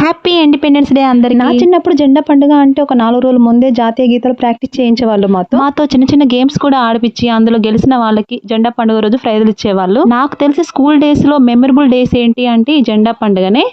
Happy independence day అందరికి. నా చిన్నప్పుడు జెండా పండుగ అంటే ఒక 4 రోజుల ముందే జాతీయ గీతాలు ప్రాక్టీస్ చేయించేవాళ్ళు మాతో చిన్న చిన్న గేమ్స్ కూడా ఆడిపించి అందులో గెలిచిన వాళ్ళకి జెండా పండుగ రోజు ప్రైజులు ఇచ్చేవాళ్ళు. నాకు తెలిసి స్కూల్ డేస్ లో మెమరబుల్ డేస్ ఏంటి అంటే ఈ జెండా పండుగనే.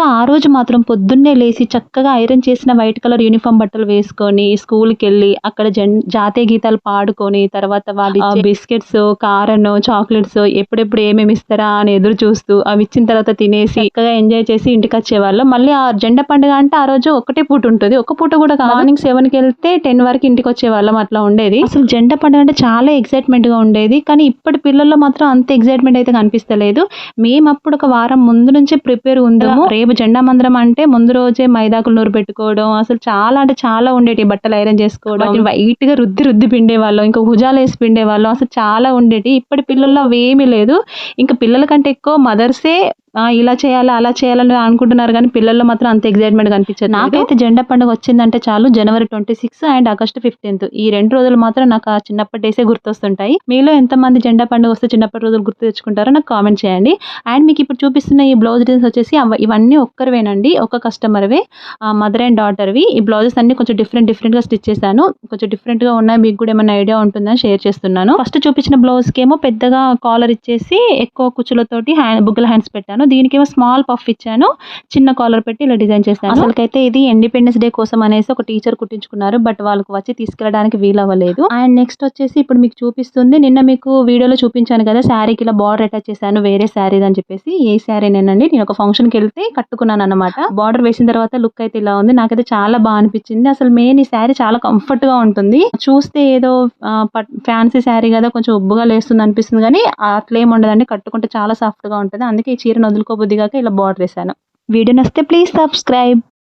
ఆ రోజు మాత్రం పొద్దున్నే లేసి చక్కగా ఐరన్ చేసిన వైట్ కలర్ యూనిఫామ్ బట్టలు వేసుకొని స్కూల్ కి వెళ్ళి అక్కడ జాతీయ గీతాలు పాడుకొని తర్వాత వాళ్ళు బిస్కెట్స్ కారన్ చాక్లెట్స్ ఎప్పుడెప్పుడు ఏమేమి ఇస్తారా అని ఎదురు చూస్తూ అవి ఇచ్చిన తర్వాత తినేసి చక్కగా ఎంజాయ్ చేసి ఇంటికి వచ్చేవాళ్ళు. మళ్ళీ ఆ జెండా పండుగ అంటే ఆ రోజు ఒకటే పూట ఉంటుంది. ఒక పూట కూడా మార్నింగ్ 7కి వెళ్తే 10 వరకు ఇంటికి వచ్చేవాళ్ళం. అట్లా ఉండేది. అసలు జెండా పండుగ అంటే చాలా ఎక్సైట్మెంట్ గా ఉండేది. కానీ ఇప్పటి పిల్లల్లో మాత్రం అంత ఎక్సైట్మెంట్ అయితే కనిపిస్తలేదు. మేము అప్పుడు ఒక వారం ముందు నుంచి ప్రిపేర్ ఉందాము. రేపు జెండా మందిరం అంటే ముందు రోజే మైదాకులు నూరు పెట్టుకోవడం అసలు చాలా అంటే చాలా ఉండేటి. బట్టలు ఐరన్ చేసుకోవడం వైట్ గా రుద్ది పిండేవాళ్ళం. ఇంకా భుజాలు వేసి పిండేవాళ్ళం. అసలు చాలా ఉండేటి. ఇప్పటి పిల్లల్లో అవేమీ లేదు. ఇంకా పిల్లల కంటే ఎక్కువ మదర్సే ఇలా చేయాలి అలా చేయాలని అనుకుంటున్నారు కానీ పిల్లల్లో మాత్రం అంత ఎక్సైట్మెంట్ కనిపించదు. నాకైతే జెండా పండుగ వచ్చిందంటే చాలు జనవరి 26 అండ్ ఆగస్ట్ 15 ఈ 2 రోజులు మాత్రం నాకు ఆ చిన్నప్పటి డేసే గుర్తొస్తుంటాయి. మీలో ఎంతమంది జెండా పండుగ వస్తే చిన్నప్పటి రోజులు గుర్తు తెచ్చుకుంటారో నాకు కామెంట్ చేయండి. అండ్ మీకు ఇప్పుడు చూపిస్తున్న ఈ బ్లౌజ్ డిజైన్స్ వచ్చేసి ఇవన్నీ ఒక్కరివేనండి. ఒక కస్టమర్వే మదర్ అండ్ డాటర్వి. ఈ బ్లౌజెస్ అన్ని కొంచెం డిఫరెంట్ గా స్టిచ్ చేశాను. కొంచెం డిఫరెంట్ గా ఉన్నాయి. మీకు కూడా ఏమైనా ఐడియా ఉంటుందని షేర్ చేస్తున్నాను. ఫస్ట్ చూపించిన బ్లౌజ్ కేమో పెద్దగా కాలర్ ఇచ్చేసి ఎక్కువ కుచ్చులతోటి బుగ్గల హ్యాండ్స్ పెట్టాను. దీనికేమో స్మాల్ పఫ్ ఇచ్చాను. చిన్న కాలర్ పెట్టి ఇలా డిజైన్ చేశాను. అసలుకైతే ఇది ఇండిపెండెన్స్ డే కోసం అనేసి ఒక టీచర్ కుట్టించుకున్నారు. బట్ వాళ్ళకి వచ్చి తీసుకెళ్ళడానికి వీలవ్వలేదు. అండ్ నెక్స్ట్ వచ్చేసి ఇప్పుడు మీకు చూపిస్తుంది. నిన్న మీకు వీడియోలో చూపించాను కదా శారీకి ఇలా బార్డర్ అటాచ్ చేశాను వేరే శారీ అని చెప్పేసి. ఏ శారీ నేనండి నేను ఒక ఫంక్షన్ కి వెళ్తే కట్టుకున్నాను అనమాట. బార్డర్ వేసిన తర్వాత లుక్ అయితే ఇలా ఉంది. నాకైతే చాలా బాగా అనిపించింది. అసలు మెయిన్ ఈ శారీ చాలా కంఫర్ట్ గా ఉంటుంది. చూస్తే ఏదో ఫ్యాన్సీ శారీ కదా కొంచెం ఉబ్బుగా లేస్తుంది అనిపిస్తుంది కానీ అట్లేం ఉండదండి. కట్టుకుంటే చాలా సాఫ్ట్ గా ఉంటుంది. అందుకే ఈ చీరను వదులుకోబుద్దిగాక ఇలా బార్డర్ వేశాను. వీడియో నచ్చితే ప్లీజ్ సబ్స్క్రైబ్.